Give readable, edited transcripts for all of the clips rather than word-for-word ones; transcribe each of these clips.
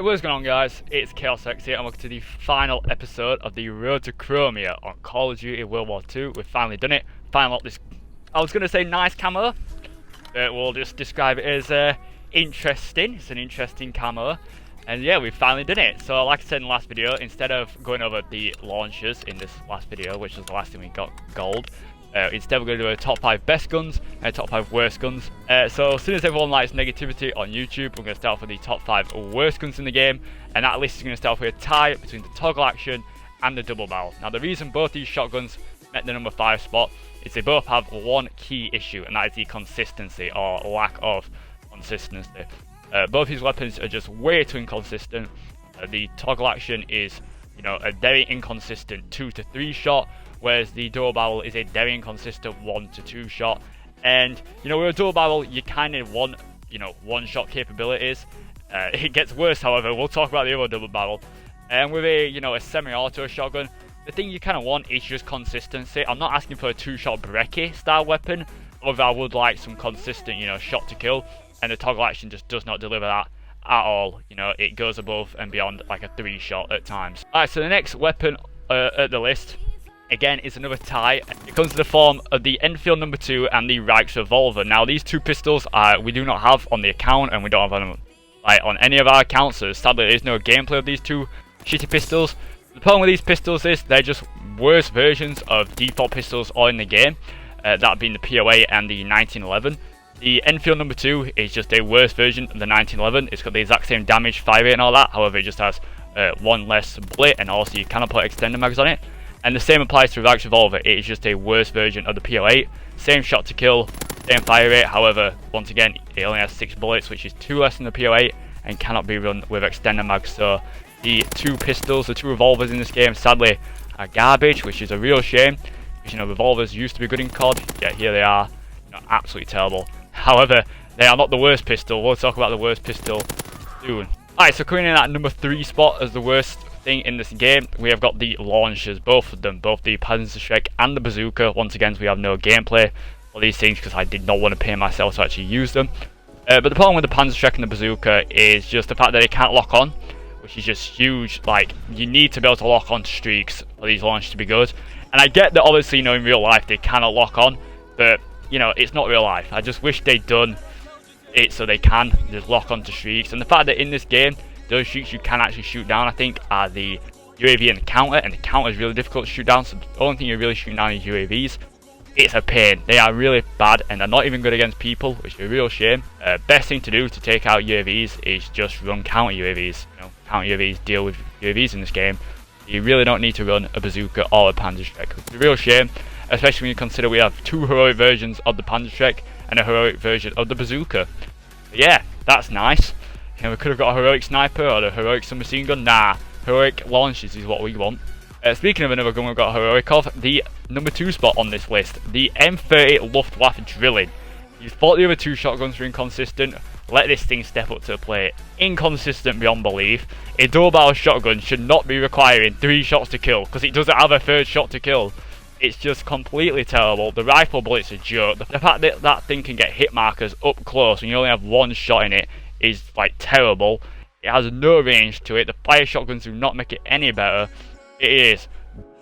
Hey, what's going on, guys? It's Khaos Rx here, and welcome to the final episode of the Road to Chromia on Call of Duty World War 2. We've finally done it. Finally got this, I was going to say nice camo, but we'll just describe it as interesting. It's an interesting camo. And yeah, we've finally done it. So like I said in the last video, instead of going over the launchers in this last video, which was the last thing we got gold, instead we're going to do a top 5 best guns and a top 5 worst guns. So as soon as everyone likes negativity on YouTube, we're going to start off with the top 5 worst guns in the game, and that list is going to start off with a tie between the toggle action and the double barrel. Now the reason both these shotguns met the number 5 spot is they both have one key issue, and that is the consistency or lack of consistency. Both these weapons are just way too inconsistent. The toggle action is, a very inconsistent 2 to 3 shot, whereas the dual barrel is a very inconsistent 1 to 2 shot. And with a dual barrel, you kind of want one shot capabilities. It gets worse, however. We'll talk about the other double barrel. And with a semi-auto shotgun, the thing you kind of want is just consistency. I'm not asking for a 2-shot brekkie style weapon, although I would like some consistent shot to kill. And the toggle action just does not deliver that at all. It goes above and beyond like a 3-shot at times. Alright, so the next weapon at the list, again, is another tie. It comes in the form of the Enfield No. 2 and the Reich's revolver. Now these two pistols we do not have on the account, and we don't have them on any of our accounts, so sadly there is no gameplay of these two shitty pistols. The problem with these pistols is they're just worse versions of default pistols all in the game, that being the POA and the 1911. The Enfield No. 2 is just a worse version of the 1911. It's got the exact same damage, fire rate and all that, however it just has one less bullet, and also you cannot put extender mags on it. And the same applies to Reich's revolver. It is just a worse version of the PO8. Same shot to kill, same fire rate, however, once again, it only has 6 bullets, which is 2 less than the PO8, and cannot be run with extender mags. So the two pistols, the two revolvers in this game, sadly, are garbage, which is a real shame. Because, revolvers used to be good in CoD, yet here they are, absolutely terrible. However, they are not the worst pistol. We'll talk about the worst pistol soon. Alright, so coming in at number 3 spot as the worst thing in this game, we have got the launchers, both of them, both the Panzerschreck and the bazooka. Once again, we have no gameplay for these things because I did not want to pay myself to actually use them. But the problem with the Panzerschreck and the bazooka is just the fact that they can't lock on, which is just huge. Like, you need to be able to lock on streaks for these launchers to be good. And I get that obviously, in real life they cannot lock on, but it's not real life. I just wish they'd done it so they can just lock onto streaks. And the fact that in this game, those streaks you can actually shoot down, I think, are the UAV and the counter. And the counter is really difficult to shoot down, so the only thing you're really shooting down is UAVs. It's a pain. They are really bad, and they're not even good against people, which is a real shame. Best thing to do to take out UAVs is just run counter UAVs. Counter UAVs deal with UAVs in this game. You really don't need to run a bazooka or a Panzerschreck. It's a real shame, especially when you consider we have 2 heroic versions of the Panzerschreck and a heroic version of the bazooka. But yeah, that's nice. We could have got a heroic sniper or a heroic submachine gun. Nah, heroic launches is what we want. Speaking of another gun we've got a heroic of, the number 2 spot on this list, the M30 Luftwaffe drilling. You thought the other 2 shotguns were inconsistent. Let this thing step up to the plate. Inconsistent beyond belief. A dual barrel shotgun should not be requiring 3 shots to kill, because it doesn't have a 3rd shot to kill. It's just completely terrible. The rifle bullets are a joke. The fact that that thing can get hit markers up close when you only have 1 shot in it is like terrible. It has no range to it. The fire shotguns do not make it any better. It is,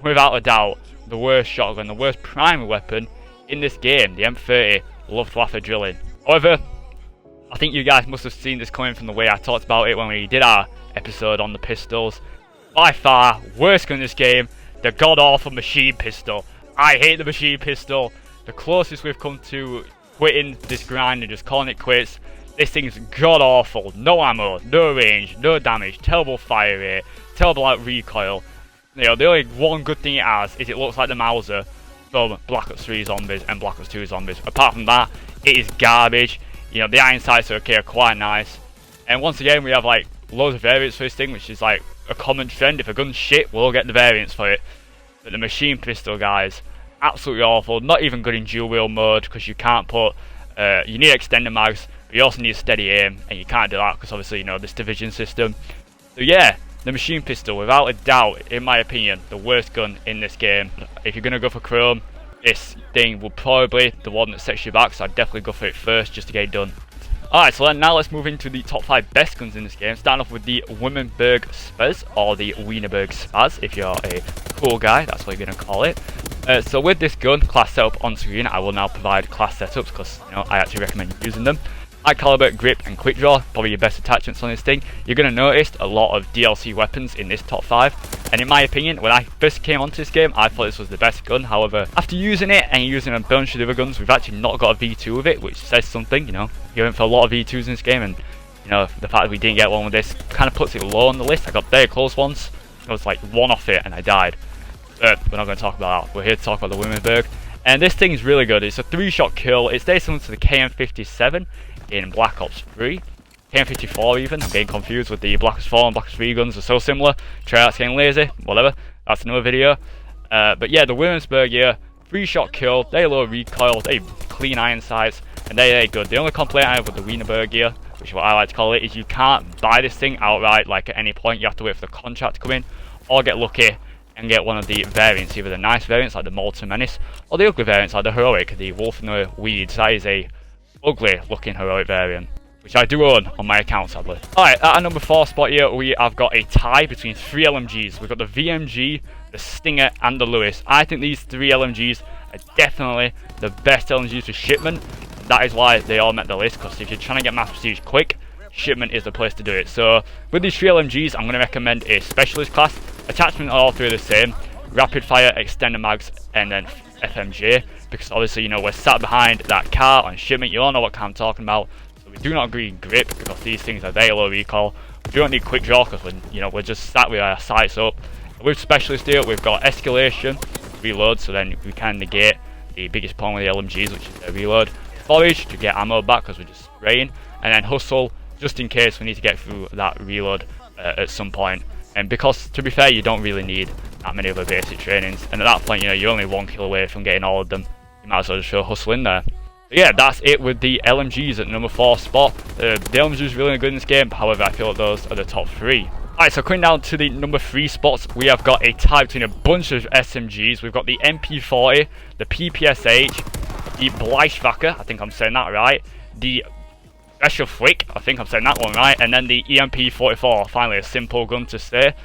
without a doubt, the worst shotgun, the worst primary weapon in this game, the M30 Luftwaffe drilling. However, I think you guys must have seen this coming from the way I talked about it when we did our episode on the pistols. By far, worst gun in this game, the god-awful machine pistol. I hate the machine pistol. The closest we've come to quitting this grind and just calling it quits. This thing's god-awful. No ammo, no range, no damage, terrible fire rate, terrible out recoil. The only one good thing it has is it looks like the Mauser from Black Ops 3 zombies and Black Ops 2 zombies. Apart from that, it is garbage. The iron sights are quite nice. And once again, we have loads of variants for this thing, which is like a common trend. If a gun's shit, we'll get the variants for it. But the machine pistol, guys, absolutely awful. Not even good in dual wheel mode, because you can't put you need extender mags, but you also need steady aim, and you can't do that because obviously this division system. So yeah, the machine pistol, without a doubt, in my opinion, the worst gun in this game. If you're gonna go for chrome, this thing will probably the one that sets you back, so I'd definitely go for it first just to get it done. Alright, so now let's move into the top 5 best guns in this game. Starting off with the Wimmenberg Spaz, or the Wienerberg Spaz, if you're a cool guy, that's what you're going to call it. So with this gun, class setup on screen, I will now provide class setups because I actually recommend using them. High caliber, grip and quick draw, probably your best attachments on this thing. You're going to notice a lot of DLC weapons in this top 5, and in my opinion, when I first came onto this game, I thought this was the best gun. However, after using it and using a bunch of the other guns, we've actually not got a V2 with it, which says something. We went for a lot of V2s in this game, and the fact that we didn't get one with this kind of puts it low on the list. I got very close once. I was like one off it and I died. But we're not going to talk about that. We're here to talk about the Wimmenberg. And this thing is really good. It's a 3-shot kill. It's very similar to the KM57 in Black Ops 3. KM54 even. I'm getting confused with the Black Ops 4 and Black Ops 3 guns. They're so similar. Tryouts getting lazy. Whatever. That's another video. But yeah, the Wimmenberg here. 3-shot kill. They low recoil. They clean iron sights. And they're good. The only complaint I have with the Wienerberg gear, which is what I like to call it, is you can't buy this thing outright like at any point. You have to wait for the contract to come in, or get lucky and get one of the variants, either the nice variants like the Molten Menace, or the ugly variants like the Heroic, the Wolf and the Weeds. That is a ugly looking Heroic variant, which I do own on my account sadly. Alright, at our number 4 spot here, we have got a tie between 3 LMGs. We've got the VMG, the Stinger and the Lewis. I think these 3 LMGs are definitely the best LMGs for shipment. That is why they all met the list, because if you're trying to get mass prestige quick, shipment is the place to do it. So with these 3 LMGs, I'm going to recommend a specialist class. Attachment are all 3 the same: rapid fire, extender mags, and then FMJ. Because obviously, we're sat behind that car on shipment. You all know what car I'm talking about. So we do not agree grip because these things are very low recoil. We don't need quick draw because we're just sat with our sights up. With specialist here, we've got escalation, reload, so then we can negate the biggest problem with the LMGs, which is their reload. Forage to get ammo back because we're just spraying, and then hustle just in case we need to get through that reload at some point. And because, to be fair, you don't really need that many other basic trainings, and at that point, you're only 1 kill away from getting all of them. You might as well just throw hustle in there. But yeah, that's it with the LMGs at number 4 spot. The LMG is really good in this game, however, I feel like those are the top 3. Alright, so coming down to the number 3 spots, we have got a tie between a bunch of SMGs. We've got the MP40, the PPSH, the Bleichwacker, I think I'm saying that right, the Special Flick, I think I'm saying that one right, and then the EMP44, finally a simple gun to say.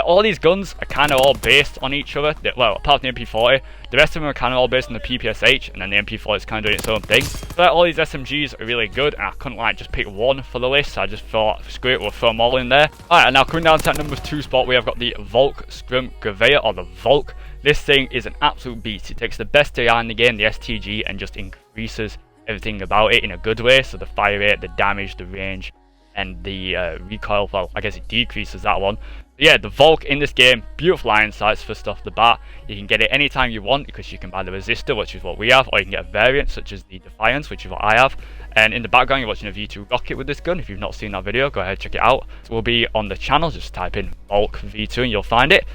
All these guns are kind of all based on each other. Well, apart from the MP40, the rest of them are kind of all based on the PPSH, and then the MP40 is kind of doing its own thing. So all these SMGs are really good, and I couldn't just pick one for the list, so I just thought, screw it, we'll throw them all in there. Alright, and now coming down to that number 2 spot, we have got the Volk Scrum Gurveyor, or the Volk. This thing is an absolute beast. It takes the best AI in the game, the STG, and just increases everything about it in a good way. So the fire rate, the damage, the range, and the recoil, well, I guess it decreases that one. But yeah, the Volk in this game, beautiful iron sights first off the bat. You can get it anytime you want because you can buy the Resistor, which is what we have, or you can get a variant such as the Defiance, which is what I have. And in the background, you're watching a V2 rocket with this gun. If you've not seen that video, go ahead, check it out. It will be on the channel. Just type in Volk V2 and you'll find it.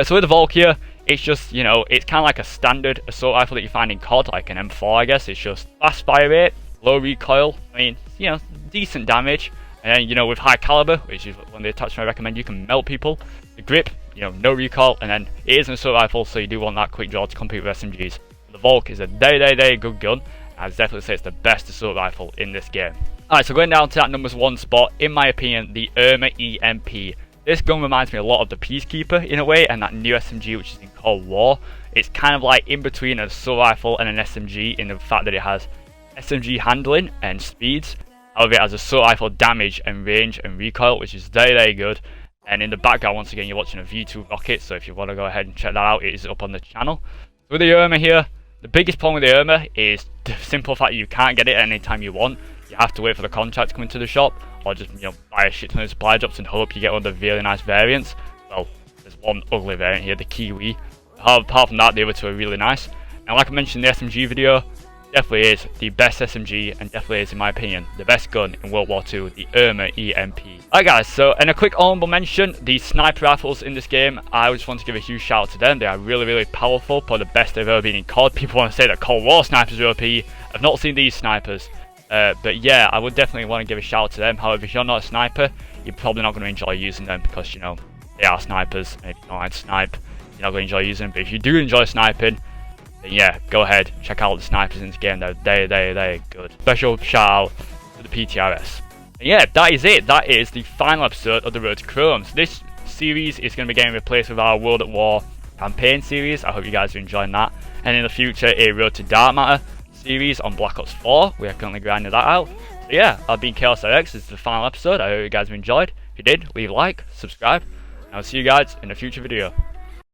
So with the Volk here, it's just, it's kind of like a standard assault rifle that you find in CoD, like an M4, I guess. It's just fast fire rate, low recoil, I mean, decent damage. And then, with high caliber, which is one of the attachments I recommend, you can melt people. The grip, no recoil, and then it is an assault rifle, so you do want that quick draw to compete with SMGs. The Volk is a very good gun, and I'd definitely say it's the best assault rifle in this game. Alright, so going down to that number 1 spot, in my opinion, the EDMI EMP. This gun reminds me a lot of the Peacekeeper in a way, and that new SMG which is in Cold War. It's kind of like in between an assault rifle and an SMG in the fact that it has SMG handling and speeds. However, it has assault rifle damage and range and recoil, which is very good. And in the background, once again, you're watching a V2 rocket, so if you want to go ahead and check that out, it is up on the channel. So with the EDMI here, the biggest problem with the EDMI is the simple fact that you can't get it anytime you want. You have to wait for the contract to come into the shop, or just buy a shit ton of supply drops and hope you get one of the really nice variants. Well, there's one ugly variant here, the Kiwi. Apart from that, the other 2 are really nice. And like I mentioned in the SMG video, definitely is the best SMG, and definitely is, in my opinion, the best gun in World War II, the EDMI EMP. Alright guys, so and a quick honorable mention, the sniper rifles in this game, I just want to give a huge shout out to them. They are really powerful, probably the best they've ever been in CoD. People want to say that Cold War snipers are OP. I've not seen these snipers. But yeah, I would definitely want to give a shout out to them. However, if you're not a sniper, you're probably not going to enjoy using them because, they are snipers. And if you don't like to snipe, you're not going to enjoy using them. But if you do enjoy sniping, then yeah, go ahead, check out the snipers in this game. They're good. Special shout out to the PTRS. And yeah, that is it. That is the final episode of the Road to Chrome. So this series is going to be getting replaced with our World at War campaign series. I hope you guys are enjoying that. And in the future, a Road to Dark Matter series on Black Ops 4. We are currently grinding that out. So yeah, I've been Khaos Rx. This is the final episode. I hope you guys have enjoyed. If you did, leave a like, subscribe, and I'll see you guys in a future video.